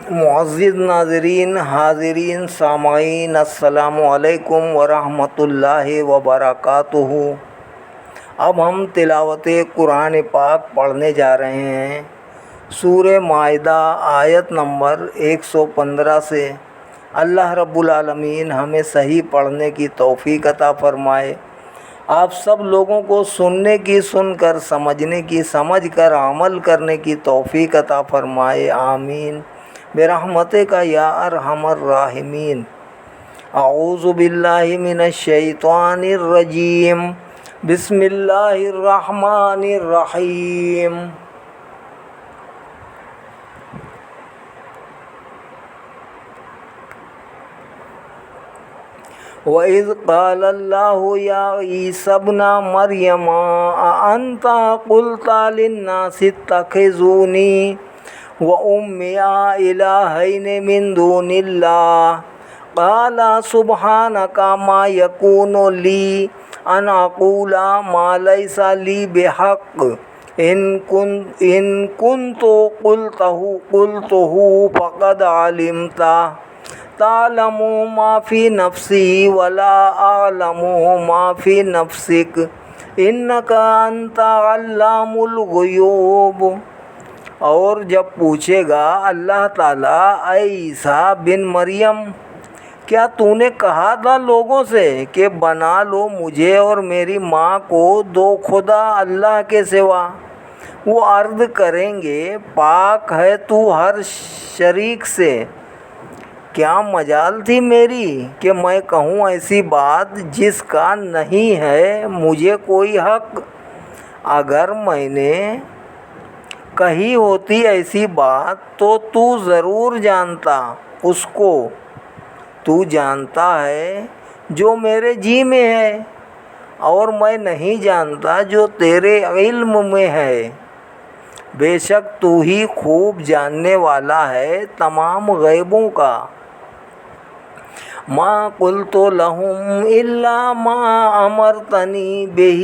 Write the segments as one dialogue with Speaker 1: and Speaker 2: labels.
Speaker 1: معزز ناظرین، حاضرین، سامعین، السلام علیکم ورحمۃ اللہ وبرکاتہ۔ اب ہم تلاوت قرآن پاک پڑھنے جا رہے ہیں۔ سورہ مائدہ آیت نمبر 115 سے۔ اللہ رب العالمین ہمیں صحیح پڑھنے کی توفیق عطا فرمائے، آپ سب لوگوں کو سننے کی سن کر، سمجھنے کی سمجھ کر، عمل کرنے کی توفیق عطا فرمائے، آمین برحمتک یا ارحم الراحمین۔ اعوذ باللہ من الشیطان الرجیم، بسم اللہ الرحمن الرحیم۔ وَإِذْ قَالَ اللَّهُ يَا عِيسَى ابْنَ مَرْيَمَ أَأَنْتَ قُلْتَ لِلنَّاسِ اتَّخِذُونِي وَأُمِّيَ إِلَٰهَيْنِ مِن دُونِ اللَّهِ قَالَ سُبْحَانَكَ مَا يَكُونُ لِي أَنْ أَقُولَ مَا لَيْسَ لِي بِحَقٍّ إِن كُنتُ قُلْتُهُ فَقَدْ عَلِمْتَهُ تعلم ما فی نفسی ولا اعلم ما فی نفسک انک انت علام الغیوب۔ اور جب پوچھے گا اللہ تعالیٰ، اے عیسیٰ بن مریم، کیا تو نے کہا تھا لوگوں سے کہ بنا لو مجھے اور میری ماں کو دو خدا اللہ کے سوا؟ وہ عرض کریں گے، پاک ہے تو ہر شریک سے، کیا مجال تھی میری کہ میں کہوں ایسی بات جس کا نہیں ہے مجھے کوئی حق۔ اگر میں نے کہی ہوتی ایسی بات تو ضرور جانتا اس کو۔ تو جانتا ہے جو میرے جی میں ہے، اور میں نہیں جانتا جو تیرے علم میں ہے۔ بے شک تو ہی خوب جاننے والا ہے تمام غیبوں کا۔ ما قلت لهم الا ما امرتنی به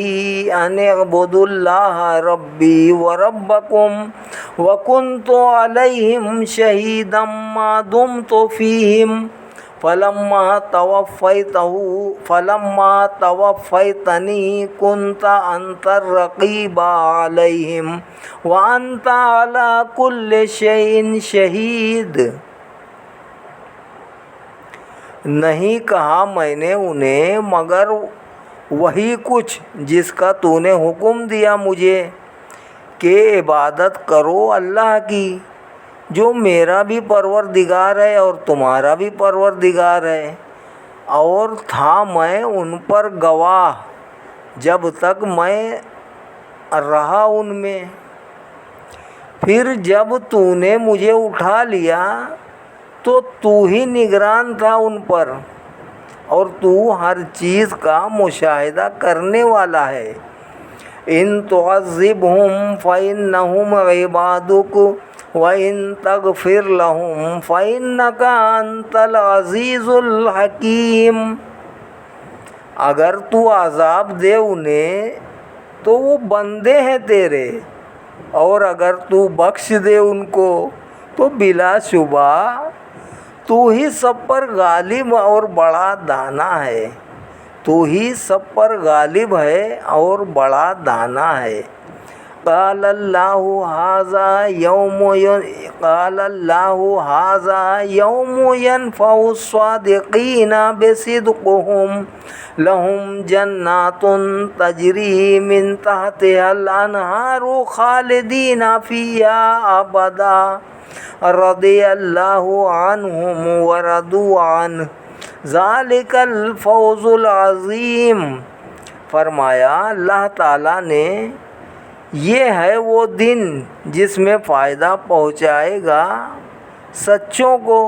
Speaker 1: ان اعبدوا اللہ ربی وربکم وکنت علیہم شہیدا ما دمت فیہم فلما توفیتنی كنت انت الرقیب علیہم وانت علی کل شیء شہید۔ نہیں کہا میں نے انہیں مگر وہی کچھ جس کا تو نے حکم دیا مجھے کہ عبادت کرو اللہ کی، جو میرا بھی پروردگار ہے اور تمہارا بھی پروردگار ہے، اور تھا میں ان پر گواہ جب تک میں رہا ان میں۔ پھر جب تو نے مجھے اٹھا لیا تو ہی نگران تھا ان پر، اور تو ہر چیز کا مشاہدہ کرنے والا ہے۔ ان تعذبہم فإنہم عبادک وإن تغفر لہم فإنک انت العزیز الحکیم۔ اگر تو عذاب دے انہیں تو وہ بندے ہیں تیرے، اور اگر تو بخش دے ان کو تو بلا شبہ تو ہی سب پر غالب اور بڑا دانا ہے۔ تو ہی سب پر غالب ہے اور بڑا دانا ہے۔ قال اللہ ھذا یوم ینفع الصادقین بصدقہم لہم جنات تجری من تحتها الانہار خالدین فیہا ابدا رضی اللہ عنہم ورضوا عنہ ذالک الفوز العظیم۔ فرمایا اللہ تعالیٰ نے، یہ ہے وہ دن جس میں فائدہ پہنچائے گا سچوں کو،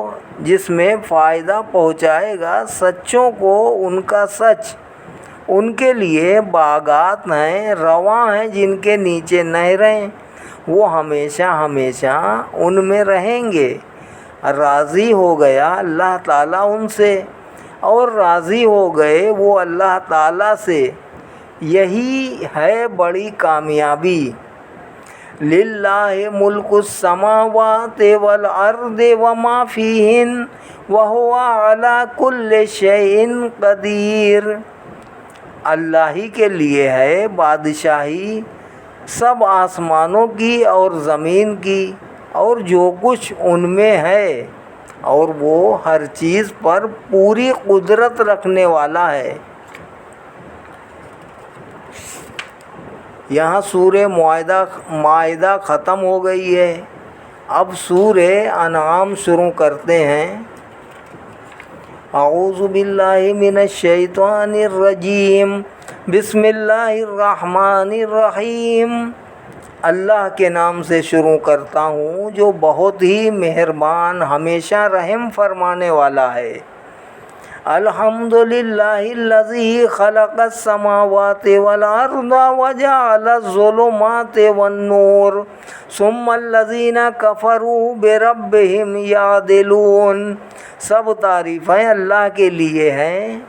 Speaker 1: جس میں فائدہ پہنچائے گا سچوں کو ان کا سچ۔ ان کے لیے باغات ہیں، رواں ہیں جن کے نیچے نہریں، وہ ہمیشہ ہمیشہ ان میں رہیں گے۔ راضی ہو گیا اللہ تعالیٰ ان سے، اور راضی ہو گئے وہ اللہ تعالیٰ سے، یہی ہے بڑی کامیابی۔ للہ ملک السماوات والارض وما فیہن وہو علی کل شیء قدیر۔ اللہ ہی کے لیے ہے بادشاہی سب آسمانوں کی اور زمین کی اور جو کچھ ان میں ہے، اور وہ ہر چیز پر پوری قدرت رکھنے والا ہے۔ یہاں سورہ مائدہ ختم ہو گئی ہے۔ اب سورہ انعام شروع کرتے ہیں۔ اعوذ باللہ من الشیطان الرجیم، بسم اللہ الرحمن الرحیم۔ اللہ کے نام سے شروع کرتا ہوں جو بہت ہی مہربان ہمیشہ رحم فرمانے والا ہے۔ الحمدللہ الذی خلق السماوات والارض وجعل الظلمات والنور ثم الذین کفروا بربہم یعدلون۔ سب تعریفیں اللہ کے لیے ہیں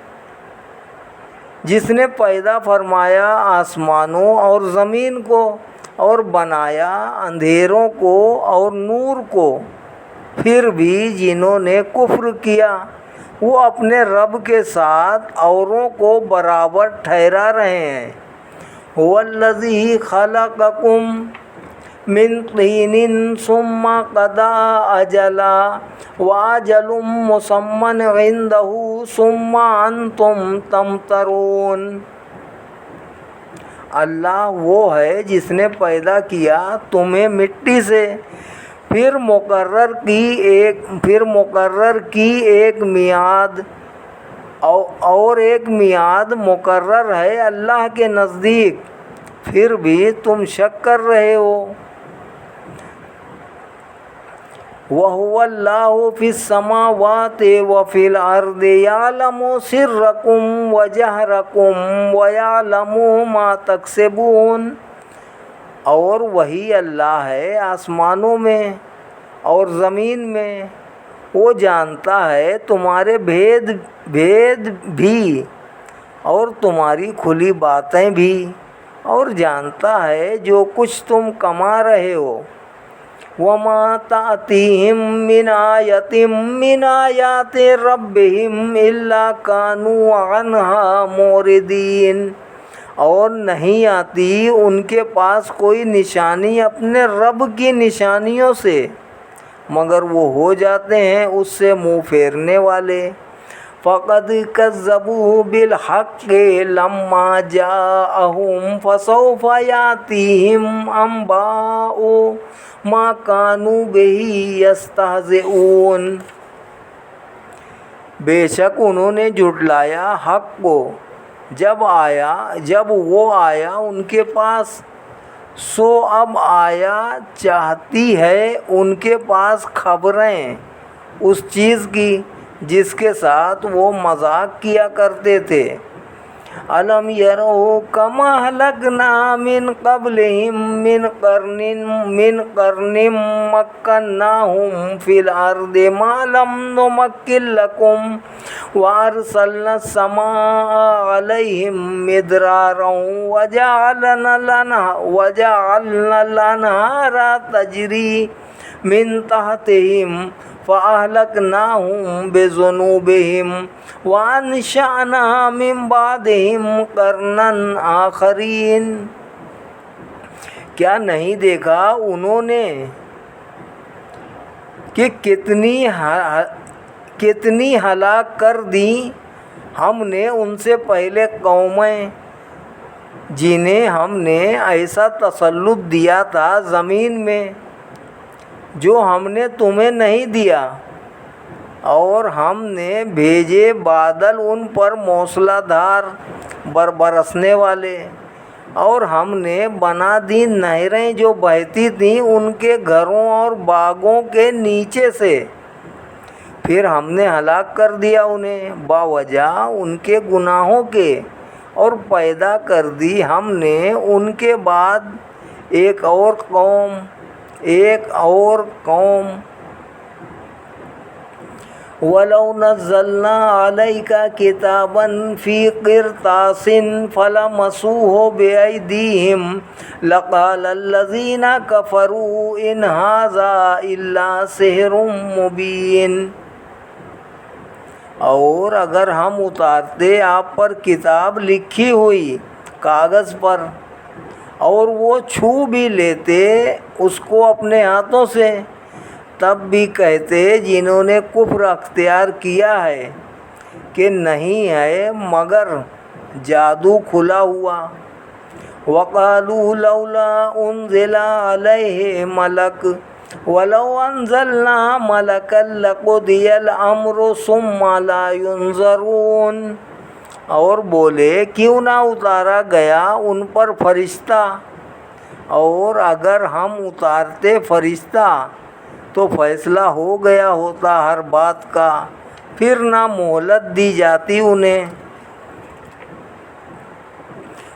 Speaker 1: جس نے پیدا فرمایا آسمانوں اور زمین کو اور بنایا اندھیروں کو اور نور کو، پھر بھی جنہوں نے کفر کیا وہ اپنے رب کے ساتھ اوروں کو برابر ٹھہرا رہے ہیں۔ هو الذی خلقکم من طین ثم قضی اجلا واجل مسمی عندہ ثم انتم تمترون۔ اللہ وہ ہے جس نے پیدا کیا تمہیں مٹی سے، پھر مقرر کی ایک میعاد، اور ایک میعاد مقرر ہے اللہ کے نزدیک، پھر بھی تم شک کر رہے ہو۔ وَهُوَ اللَّهُ فِي السَّمَاوَاتِ وَفِي الْأَرْضِ يَعْلَمُ سِرَّكُمْ وَجَهْرَكُمْ وَيَعْلَمُ مَا تَكْسِبُونَ۔ اور وہی اللہ ہے آسمانوں میں اور زمین میں، وہ جانتا ہے تمہارے بھید بھی اور تمہاری کھلی باتیں بھی، اور جانتا ہے جو کچھ تم کما رہے ہو۔ وَمَا تَأْتِيهِم مِّنْ آیَةٍ مِّنْ آیَاتِ رَبِّهِمْ إِلَّا كَانُوا عَنْهَا مُعْرِضِينَ۔ اور نہیں آتی ان کے پاس کوئی نشانی اپنے رب کی نشانیوں سے مگر وہ ہو جاتے ہیں اس سے منہ پھیرنے والے۔ فَقَدْ كَذَّبُوا بِالْحَقِّ لَمَّا جَاءَهُمْ فَسَوْفَ يَأْتِيهِمْ أَنبَاءُ مَا كَانُوا بِهِ يَسْتَهْزِئُونَ۔ بے شک انہوں نے جھٹلایا حق کو جب وہ آیا ان کے پاس، سو اب آیا چاہتی ہے ان کے پاس خبریں اس چیز کی جس کے ساتھ وہ مذاق کیا کرتے تھے۔ الم یروا کما اہلکنا من قبلہم من قرن مکناہم فی الارض ما لم نمکن لکم وارسلنا السماء علیہم مدرارا وجعلنا الانہار تجری من تحتہم فَأَهْلَكْنَاهُمْ بِذُنُوبِهِمْ وَأَنشَأْنَا مِن بَعْدِهِمْ قَرْنًا آخَرِينَ۔ کیا نہیں دیکھا انہوں نے کہ کتنی ہلاک کر دی ہم نے ان سے پہلے قومیں جنہیں ہم نے ایسا تسلط دیا تھا زمین میں جو ہم نے تمہیں نہیں دیا، اور ہم نے بھیجے بادل ان پر موسلا دھار برسنے والے، اور ہم نے بنا دی نہریں جو بہتی تھیں ان کے گھروں اور باغوں کے نیچے سے، پھر ہم نے ہلاک کر دیا انہیں باوجہ ان کے گناہوں کے، اور پیدا کر دی ہم نے ان کے بعد ایک اور قوم۔ وَلَوْ نَزَّلْنَا عَلَيْكَ كِتَابًا فِي قِرْطَاسٍ فَلَمَسُوهُ بِأَيْدِيهِمْ لَقَالَ الَّذِينَ كَفَرُوا إِنْ هَٰذَا إِلَّا سِحْرٌ مُّبِينٌ۔ اور اگر ہم اتارتے آپ پر کتاب لکھی ہوئی کاغذ پر اور وہ چھو بھی لیتے اس کو اپنے ہاتھوں سے، تب بھی کہتے جنہوں نے کفر اختیار کیا ہے کہ نہیں ہے مگر جادو کھلا ہوا۔ وَقَالُوا لَوْلَا أُنزِلَ عَلَيْهِ مَلَكٌ وَلَوْ أَنزَلْنَا مَلَكًا لَقُضِيَ الْأَمْرُ ثُمَّ لَا يُنظَرُونَ۔ اور بولے کیوں نہ اتارا گیا ان پر فرشتہ، اور اگر ہم اتارتے فرشتہ تو فیصلہ ہو گیا ہوتا ہر بات کا، پھر نہ مہلت دی جاتی انہیں۔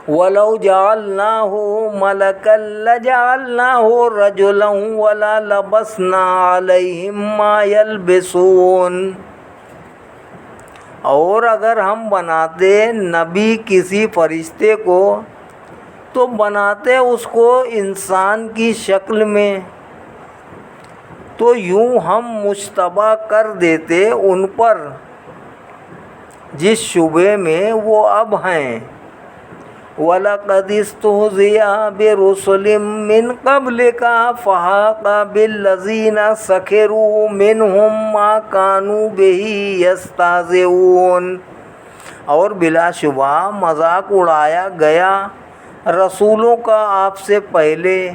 Speaker 1: وَلَوْ جَعَلْنَاهُ مَلَكًا لَجَعَلْنَاهُ رَجُلًا وَلَا لَبَسْنَا عَلَيْهِمْ مَا يَلْبِسُونَ۔ اور اگر ہم بناتے نبی کسی فرشتے کو تو بناتے اس کو انسان کی شکل میں، تو یوں ہم مشتبہ کر دیتے ان پر جس شبے میں وہ اب ہیں۔ وَلَقَدِ اسْتُهْزِئَ بِرُسُلٍ مِّن قَبْلِكَ فَحَاقَ بِالَّذِينَ سَخِرُوا مِنْهُم مَّا كَانُوا بِهِ يَسْتَهْزِئُونَ۔ اور بلا شبہ مذاق اڑایا گیا رسولوں کا آپ سے پہلے،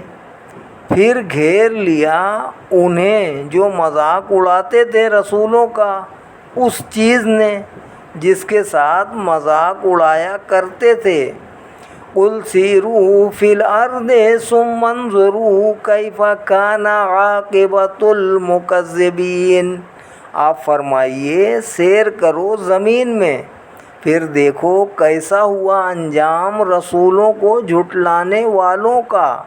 Speaker 1: پھر گھیر لیا انہیں جو مذاق اڑاتے تھے رسولوں کا اس چیز نے جس کے ساتھ مذاق اڑایا کرتے تھے۔ قُلْ سِیرُوا فِی الْأَرْضِ ثُمَّ انظُرُوا کَیْفَ کَانَ عَاقِبَةُ الْمُکَذِّبِینَ۔ آپ فرمائیے سیر کرو زمین میں، پھر دیکھو کیسا ہوا انجام رسولوں کو جھٹلانے والوں کا۔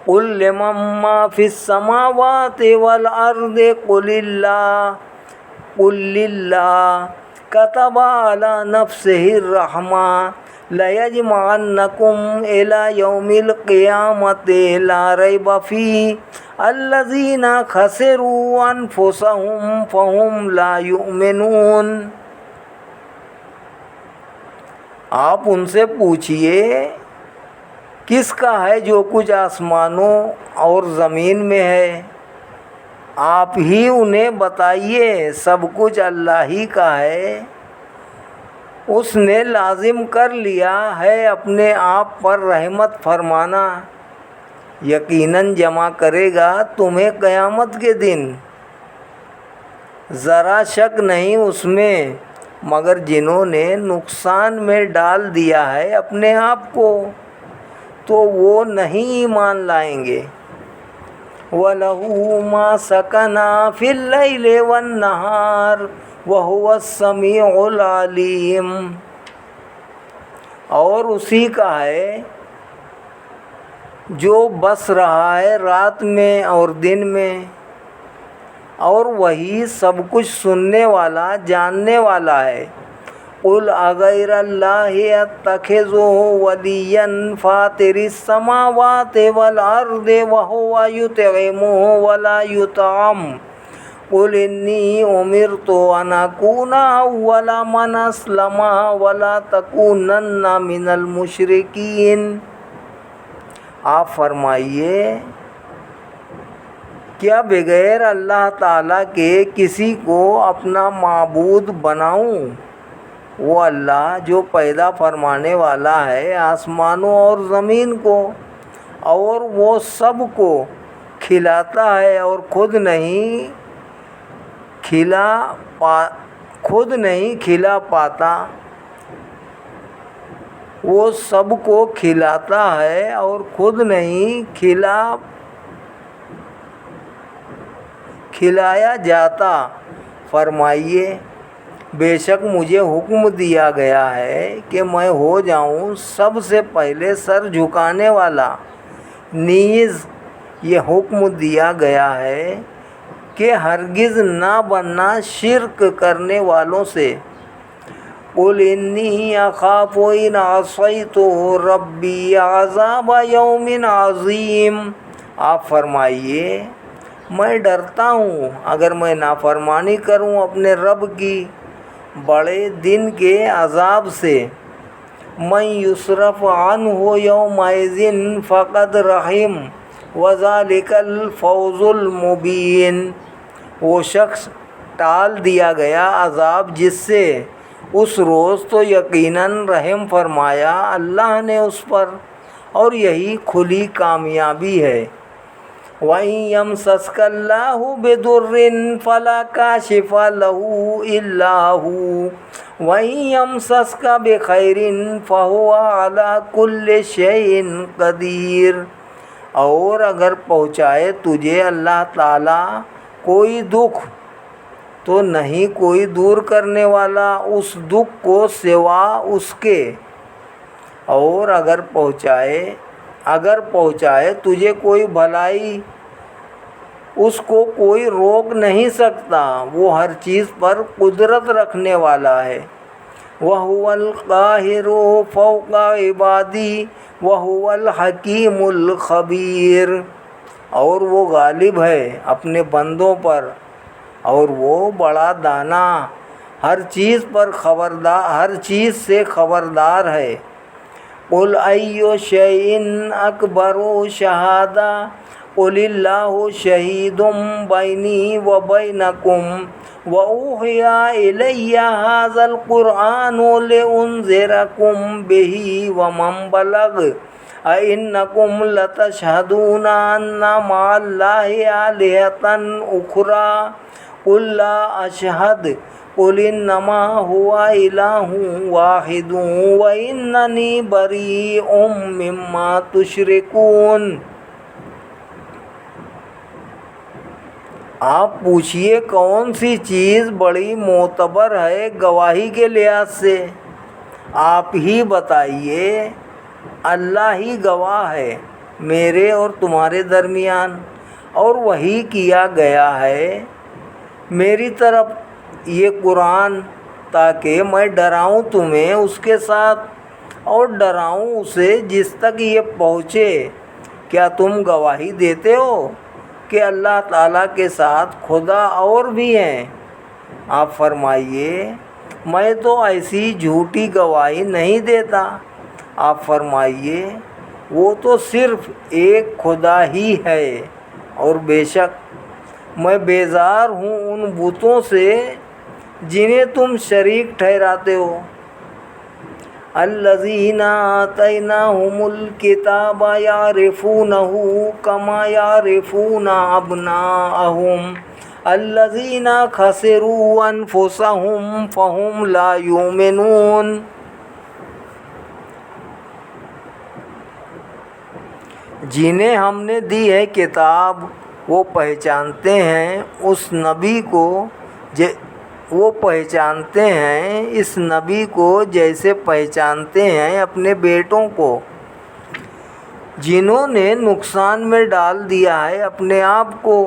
Speaker 1: قُل لِّمَن مَّا فِی السَّمَاوَاتِ وَالْأَرْضِ قُل لِّلَّهِ كَتَبَ عَلَىٰ نَفْسِهِ الرَّحْمَةَ لَيَجْمَعَنَّكُمْ إِلَىٰ يَوْمِ الْقِيَامَةِ لَا رَيْبَ فِيهِ الَّذِينَ خَسِرُوا أَنفُسَهُمْ فَهُمْ لَا يُؤْمِنُونَ۔ آپ ان سے پوچھئے کس کا ہے جو کچھ آسمانوں اور زمین میں ہے؟ آپ ہی انہیں بتائیے سب کچھ اللہ ہی کا ہے۔ اس نے لازم کر لیا ہے اپنے آپ پر رحمت فرمانا، یقیناً جمع کرے گا تمہیں قیامت کے دن، ذرا شک نہیں اس میں، مگر جنہوں نے نقصان میں ڈال دیا ہے اپنے آپ کو تو وہ نہیں ایمان لائیں گے۔ وَلَهُ مَا سَكَنَ فِی اللَّیلِ وَالنَّهَارِ وَهُوَ السَّمِیعُ الْعَلِیمُ۔ اور اسی کا ہے جو بس رہا ہے رات میں اور دن میں، اور وہی سب کچھ سننے والا جاننے والا ہے۔ قُلْ أَغَیْرَ اللَّهِ أَتَّخِذُ وَلِیًّا فَاطِرِ السَّمَاوَاتِ وَالْأَرْضِ وَهُوَ يُطْعِمُ وَلَا يُطْعَمُ قُلْ إِنِّی أُمِرْتُ أَنْ أَکُونَ أَوَّلَ مَنْ أَسْلَمَ وَلَا تَکُونَنَّ مِنَ الْمُشْرِکِینَ۔ آپ فرمائیے کیا بغیر اللہ تعالیٰ کے کسی کو اپنا معبود بناؤں؟ وہ اللہ جو پیدا فرمانے والا ہے آسمانوں اور زمین کو، اور وہ سب کو کھلاتا ہے اور خود نہیں کھلا پاتا۔ وہ سب کو کھلاتا ہے اور خود نہیں کھلایا جاتا۔ فرمائیے بے شک مجھے حکم دیا گیا ہے کہ میں ہو جاؤں سب سے پہلے سر جھکانے والا، نیز یہ حکم دیا گیا ہے کہ ہرگز نہ بننا شرک کرنے والوں سے۔ قل انی اخاف ان عصیت ربی عذاب یوم عظیم، آپ فرمائیے میں ڈرتا ہوں اگر میں نافرمانی کروں اپنے رب کی بڑے دن کے عذاب سے۔ من یصرف عنہ یومئذ فقد رحم وذلک الفوز المبین، وہ شخص ٹال دیا گیا عذاب جس سے اس روز تو یقیناً رحم فرمایا اللہ نے اس پر، اور یہی کھلی کامیابی ہے۔ وَإِن يَمْسَسْكَ اللَّهُ بِضُرٍّ فَلَا كَاشِفَ لَهُ إِلَّا هُوَ وَإِن يَمْسَسْكَ بِخَيْرٍ فَهُوَ عَلَى كُلِّ شَيْءٍ قَدِيرٌ، اور اگر پہنچائے تجھے اللہ تعالیٰ کوئی دکھ تو نہیں کوئی دور کرنے والا اس دکھ کو سوا اس کے، اور اگر پہنچائے تجھے کوئی بھلائی اس کو کوئی روک نہیں سکتا، وہ ہر چیز پر قدرت رکھنے والا ہے۔ وَهُوَ الْقَاهِرُ فَوْقَ عِبَادِهِ وَهُوَ الْحَكِيمُ الْخَبِيرُ، اور وہ غالب ہے اپنے بندوں پر اور وہ بڑا دانا ہر چیز سے خبردار ہے۔ قُلْ أَيُّ شَيْءٍ أَكْبَرُ شَهَادَةً قُلِ اللَّهُ شَهِيدٌ بَيْنِي وَبَيْنَكُمْ وَأُوحِيَ إِلَيَّ هَذَا الْقُرْآنُ لِأُنذِرَكُمْ بِهِ وَمَنْ بَلَغَ أَئِنَّكُمْ لَتَشْهَدُونَ أَنَّ مَعَ اللَّهِ آلِهَةً أُخْرَى قُلْ لَا أَشْهَدُ قُلْ إِنَّمَا هُوَ إِلَٰهٌ وَاحِدٌ وَإِنَّنِي بَرِيءٌ مِّمَّا تُشْرِكُونَ۔ آپ پوچھئے کون سی چیز بڑی معتبر ہے گواہی کے لحاظ سے؟ آپ ہی بتائیے، اللہ ہی گواہ ہے میرے اور تمہارے درمیان، اور وحی کیا گیا ہے میری طرف یہ قرآن تاکہ میں ڈراؤں تمہیں اس کے ساتھ اور ڈراؤں اسے جس تک یہ پہنچے۔ کیا تم گواہی دیتے ہو کہ اللہ تعالیٰ کے ساتھ خدا اور بھی ہیں؟ آپ فرمائیے میں تو ایسی جھوٹی گواہی نہیں دیتا۔ آپ فرمائیے وہ تو صرف ایک خدا ہی ہے، اور بے شک میں بیزار ہوں ان بتوں سے جنہیں تم شریک ٹھہراتے ہو۔ الذین آتیناہم الکتاب یعرفونہ کما یعرفون ابناءہم الذین خسروا انفسہم فہم لا یؤمنون۔ جنہیں ہم نے دی ہے کتاب وہ پہچانتے ہیں اس نبی کو جیسے پہچانتے ہیں اپنے بیٹوں کو۔ جنہوں نے نقصان میں ڈال دیا ہے اپنے آپ کو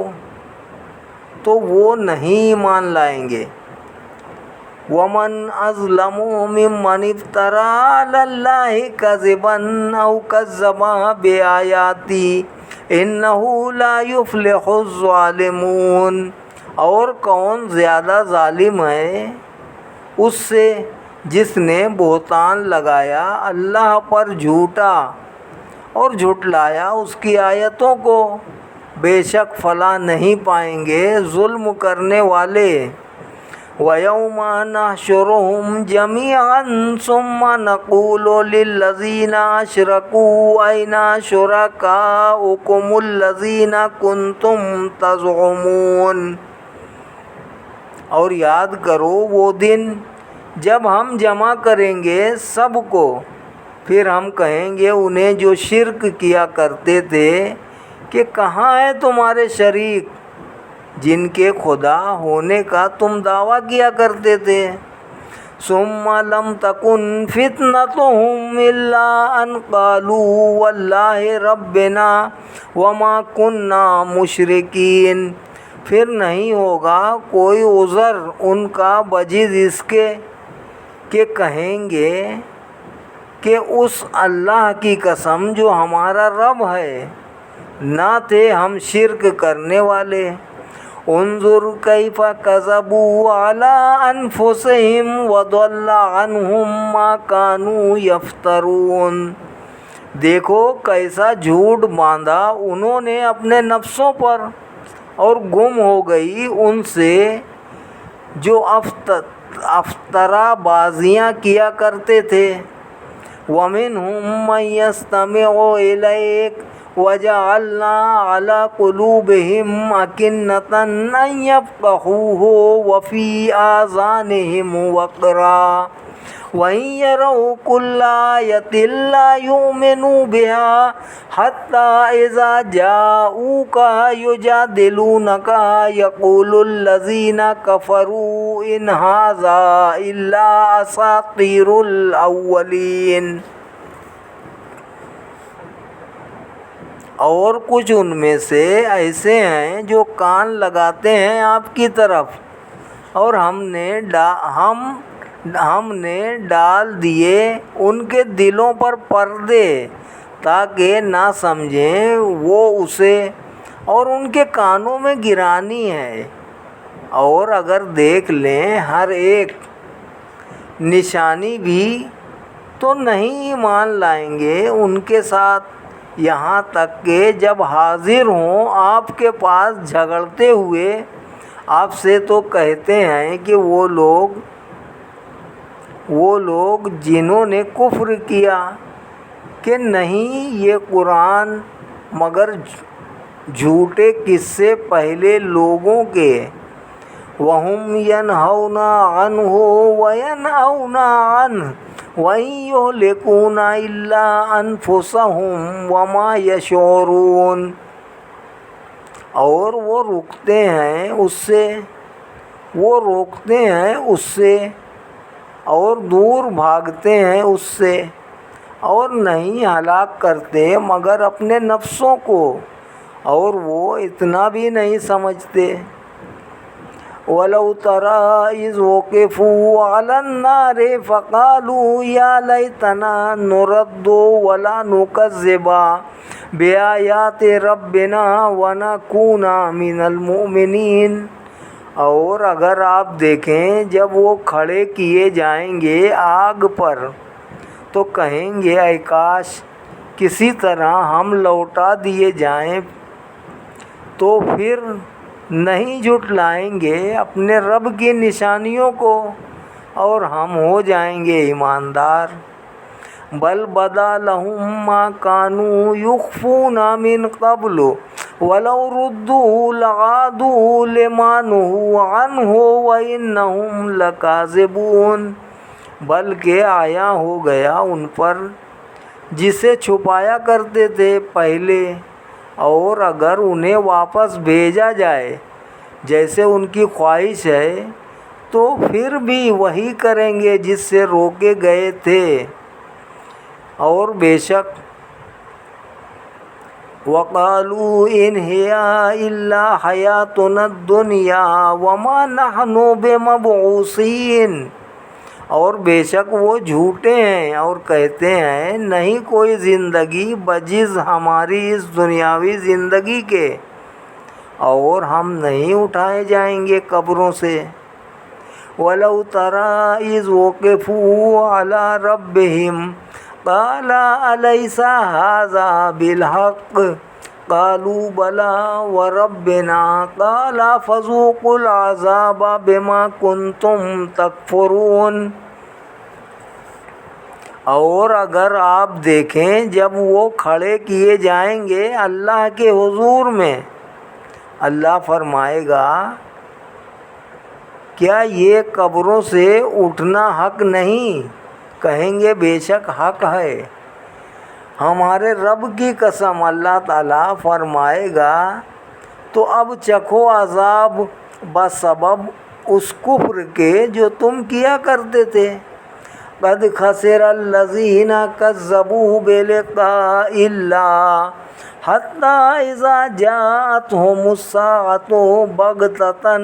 Speaker 1: تو وہ نہیں ایمان لائیں گے۔ وَمَنْ أَظْلَمُ مِمَّنِ افْتَرَىٰ عَلَى اللَّهِ كَذِبًا أَوْ كَذَّبَ بِآيَاتِهِ إِنَّهُ لَا يُفْلِحُ الظَّالِمُونَ، اور کون زیادہ ظالم ہے اس سے جس نے بہتان لگایا اللہ پر جھوٹا اور جھٹلایا اس کی آیتوں کو، بے شک فلاح نہیں پائیں گے ظلم کرنے والے۔ وَيَوْمَ نَحْشُرُهُمْ جَمِيعًا ثُمَّ نَقُولُ لِلَّذِينَ أَشْرَكُوا أَيْنَ شُرَكَاؤُكُمُ الَّذِينَ كُنتُمْ تَزْعُمُونَ، اور یاد کرو وہ دن جب ہم جمع کریں گے سب کو، پھر ہم کہیں گے انہیں جو شرک کیا کرتے تھے کہ کہاں ہے تمہارے شریک جن کے خدا ہونے کا تم دعویٰ کیا کرتے تھے۔ ثم لم تکن فتنتهم الا ان قالوا واللہ ربنا وما كنا مشرکین، پھر نہیں ہوگا کوئی عذر ان کا بجز اس کے کہ کہیں گے کہ اس اللہ کی قسم جو ہمارا رب ہے نہ تھے ہم شرک کرنے والے۔ انظر کیف کذبوا علی انفسہم وضل عنہم ما کانوا یفترون۔ دیکھو کیسا جھوٹ باندھا انہوں نے اپنے نفسوں پر، اور گم ہو گئی ان سے جو افطرا بازیاں کیا کرتے تھے۔ وَمِنْهُمْ مَنْ يَسْتَمِعُ إِلَيْكَ وَجَعَلْنَا عَلَى قُلُوبِهِمْ أَكِنَّةً أَنْ يَفْقَهُوهُ وَفِي آذَانِهِمْ وَقْرًا وَإِنْ يَرَوْا كُلَّ آيَةٍ لَا يُؤْمِنُوا بِهَا حَتَّى إِذَا جَاءُوكَ يُجَادِلُونَكَ يَقُولُ الَّذِينَ كَفَرُوا إِنْ هَذَا إِلَّا أَسَاطِيرُ الْأَوَّلِينَ۔ اور کچھ ان میں سے ایسے ہیں جو کان لگاتے ہیں آپ کی طرف، اور ہم نے ڈال دیے ان کے دلوں پر پردے تاکہ نہ سمجھیں وہ اسے، اور ان کے کانوں میں گرانی ہے، اور اگر دیکھ لیں ہر ایک نشانی بھی تو نہیں ایمان لائیں گے ان کے ساتھ، یہاں تک کہ جب حاضر ہوں آپ کے پاس جھگڑتے ہوئے آپ سے تو کہتے ہیں کہ وہ لوگ جنہوں نے کفر کیا کہ نہیں یہ قرآن مگر جھوٹے قصے پہلے لوگوں کے۔ وَهُمْ يَنْهَوْنَ عَنْهُ وَيَنْأَوْنَ عَنْهُ وَإِنْ يُهْلِكُونَ إِلَّا أَنفُسَهُمْ وَمَا يَشْعُرُونَ۔ اور وہ روکتے ہیں اس سے اور دور بھاگتے ہیں اس سے، اور نہیں ہلاک کرتے مگر اپنے نفسوں کو، اور وہ اتنا بھی نہیں سمجھتے۔ وَلَوْ تَرَىٰ إِذْ وُقِفُوا عَلَى النَّارِ فَقَالُوا يَا لَيْتَنَا نُرَدُّ وَلَا نُكَذِّبَ بِآيَاتِ رَبِّنَا وَنَكُونَ مِنَ الْمُؤْمِنِينَ۔ اور اگر آپ دیکھیں جب وہ کھڑے کیے جائیں گے آگ پر تو کہیں گے اے کاش کسی طرح ہم لوٹا دیے جائیں، تو پھر نہیں جھٹلائیں گے اپنے رب کی نشانیوں کو، اور ہم ہو جائیں گے ایماندار۔ بل بدا لهم ما كانوا يخفون من قبل ولو ردوا لعادوا لما نهوا عنه وإنهم لكاذبون۔ بلکہ آیا ہو گیا ان پر جسے چھپایا کرتے تھے پہلے، اور اگر انہیں واپس بھیجا جائے جیسے ان کی خواہش ہے تو پھر بھی وہی کریں گے جس سے روکے گئے تھے۔ اور بے شک وَقَالُوا إِنْ هِيَ إِلَّا حَيَاتُنَا الدُّنْيَا وَمَا نَحْنُ بِمَبْعُوثِينَ۔ اور بے شک وہ جھوٹے ہیں اور کہتے ہیں نہیں کوئی زندگی بجز ہماری اس دنیاوی زندگی کے، اور ہم نہیں اٹھائے جائیں گے قبروں سے۔ وَلَوْ تَرَىٰ إِذْ وُقِفُوا عَلَىٰ رَبِّهِمْ قَالَ أَلَيْسَ هَٰذَا بِالْحَقِّ قَالُوا بَلَىٰ وَرَبِّنَا قَالَ فَذُوقُوا الْعَذَابَ بِمَا كُنتُمْ تَكْفُرُونَ۔ اور اگر آپ دیکھیں جب وہ کھڑے کیے جائیں گے اللہ کے حضور میں، اللہ فرمائے گا کیا یہ قبروں سے اٹھنا حق نہیں؟ کہیں گے بے شک حق ہے، ہمارے رب کی قسم۔ اللہ تعالیٰ فرمائے گا تو اب چکھو عذاب بسبب اس کفر کے جو تم کیا کرتے تھے۔ قد خسر الذین کذبوا بلقاء اللہ حتی اذا جاءتهم الساعة بغتة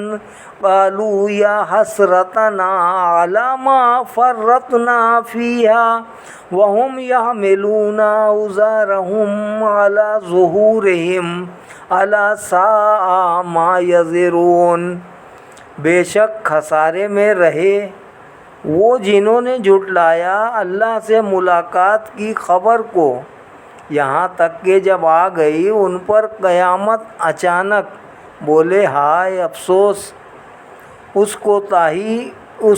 Speaker 1: قالوا یا حسرتنا علی ما فرطنا فیہا وهم يحملون اوزارهم علی ظہورہم الا ساء ما یزرون۔ بے شک خسارے میں رہے وہ جنہوں نے جھٹلایا اللہ سے ملاقات کی خبر کو، یہاں تک کہ جب آ گئی ان پر قیامت اچانک بولے ہائے افسوس اس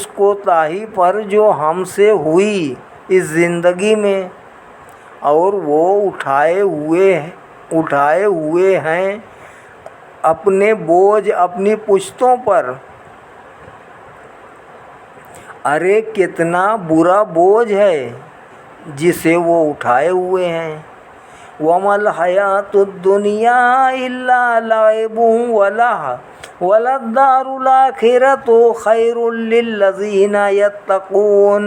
Speaker 1: کوتاہی پر جو ہم سے ہوئی اس زندگی میں، اور وہ اٹھائے ہوئے ہیں اپنے بوجھ اپنی پشتوں پر۔ ارے کتنا برا بوجھ ہے جسے وہ اٹھائے ہوئے ہیں۔ وَمَا الْحَيَاةُ الدُّنْيَا إِلَّا لَعِبٌ وَلَهْوٌ وَلَلدَّارُ الْآخِرَةُ خَيْرٌ لِّلَّذِينَ يَتَّقُونَ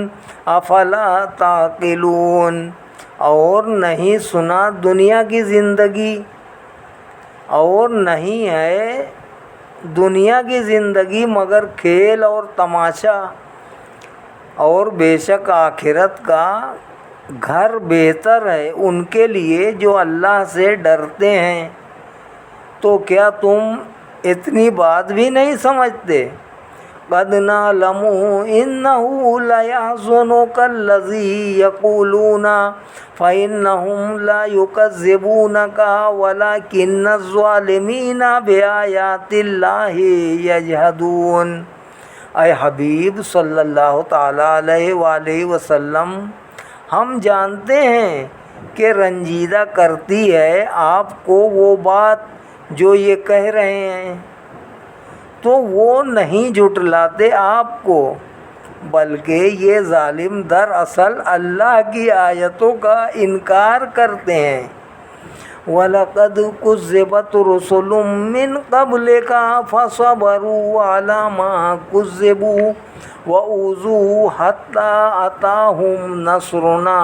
Speaker 1: أَفَلَا تَعْقِلُونَ۔ اور نہیں سنا دنیا کی زندگی، اور نہیں ہے دنیا کی زندگی مگر کھیل اور تماشا، اور بے شک آخرت کا گھر بہتر ہے ان کے لیے جو اللہ سے ڈرتے ہیں۔ تو کیا تم اتنی بات بھی نہیں سمجھتے؟ قَدْ نَعْلَمُ إِنَّهُ لَيَحْزُنُكَ الَّذِي يَقُولُونَ فَإِنَّهُمْ لَا يُكَذِّبُونَكَ وَلَكِنَّ الظَّالِمِينَ بِآيَاتِ اللَّهِ يَجْحَدُونَ۔ اے حبیب صلی اللہ تعالیٰ علیہ وآلہ وسلم، ہم جانتے ہیں کہ رنجیدہ کرتی ہے آپ کو وہ بات جو یہ کہہ رہے ہیں، تو وہ نہیں جھٹلاتے آپ کو، بلکہ یہ ظالم دراصل اللہ کی آیتوں کا انکار کرتے ہیں۔ وَلَقَدْ كُذِّبَتْ رُسُلٌ مِّن قَبْلِكَ فَصَبَرُوا عَلَىٰ مَا كُذِّبُوا وَأُوذُوا حَتَّىٰ أَتَاهُمْ نَصْرُنَا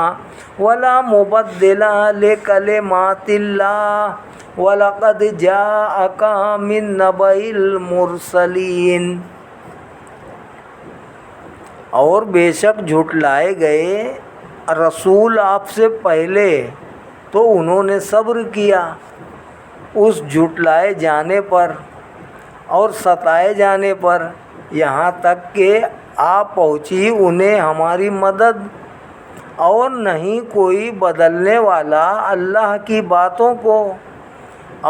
Speaker 1: وَلَا مُبَدِّلَ لِكَلِمَاتِ اللَّهِ وَلَقَدْ جَاءَكَ مِن نَّبَإِ الْمُرْسَلِينَ۔ اور بے شک جھٹلائے گئے رسول آپ سے پہلے تو انہوں نے صبر کیا اس جھٹلائے جانے پر اور ستائے جانے پر، یہاں تک کہ آ پہنچی انہیں ہماری مدد، اور نہیں کوئی بدلنے والا اللہ کی باتوں کو،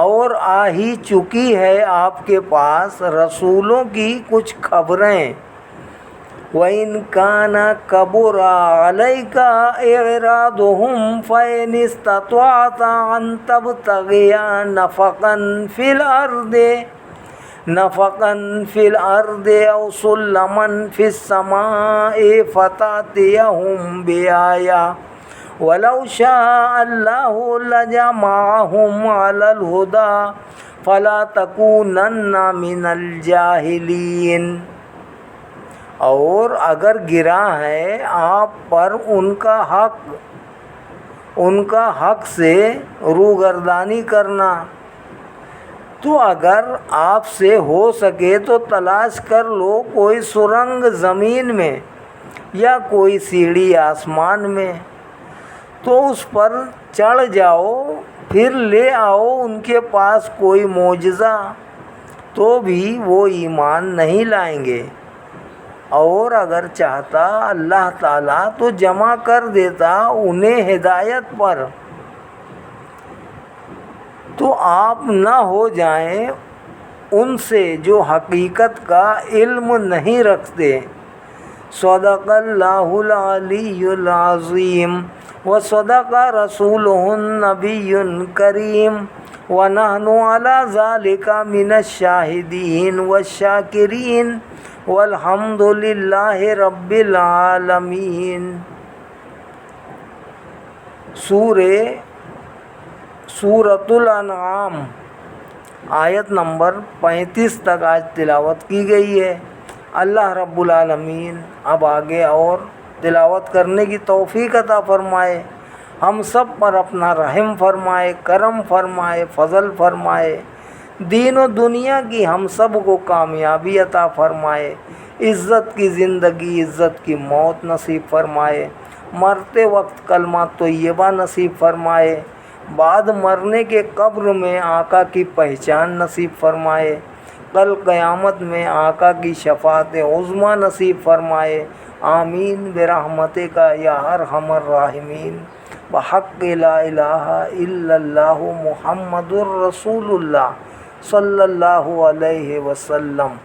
Speaker 1: اور آ ہی چکی ہے آپ کے پاس رسولوں کی کچھ خبریں۔ وَإِن كَانَ كَبُرَ عَلَيْكَ إِعْرَاضُهُمْ فَإِنِ اسْتَطَعْتَ أَن تَبْتَغِيَ نَفَقًا فِي الْأَرْضِ أَوْ سُلَّمًا فِي السَّمَاءِ فَتَأْتِيَهُم بِآيَةٍ وَلَوْ شَاءَ اللَّهُ لَجَمَعَهُمْ عَلَى الْهُدَىٰ فَلَا تَكُونَنَّ مِنَ الْجَاهِلِينَ۔ اور اگر گرا ہے آپ پر ان کا حق سے روگردانی کرنا، تو اگر آپ سے ہو سکے تو تلاش کر لو کوئی سرنگ زمین میں یا کوئی سیڑھی آسمان میں، تو اس پر چڑھ جاؤ، پھر لے آؤ ان کے پاس کوئی معجزہ، تو بھی وہ ایمان نہیں لائیں گے۔ اور اگر چاہتا اللہ تعالیٰ تو جمع کر دیتا انہیں ہدایت پر، تو آپ نہ ہو جائیں ان سے جو حقیقت کا علم نہیں رکھتے۔ صدق اللہ العلی العظیم وصدق رسولہ النبی الکریم ونحن علی ذلک من الشاہدین والشاکرین والحمد للہ رب العالمین۔ سورۃ الانعام آیت نمبر 35 تک آج تلاوت کی گئی ہے۔ اللہ رب العالمین اب آگے اور تلاوت کرنے کی توفیق عطا فرمائے۔ ہم سب پر اپنا رحم فرمائے، کرم فرمائے، فضل فرمائے، دین و دنیا کی ہم سب کو کامیابی عطا فرمائے، عزت کی زندگی، عزت کی موت نصیب فرمائے، مرتے وقت کلمہ طیبہ نصیب فرمائے، بعد مرنے کے قبر میں آقا کی پہچان نصیب فرمائے، کل قیامت میں آقا کی شفاعت عظمیٰ نصیب فرمائے، آمین برحمتک یا ارحم الراحمین، بحق لا الہ الا اللہ محمد الرسول اللہ صلی اللہ علیہ وسلم۔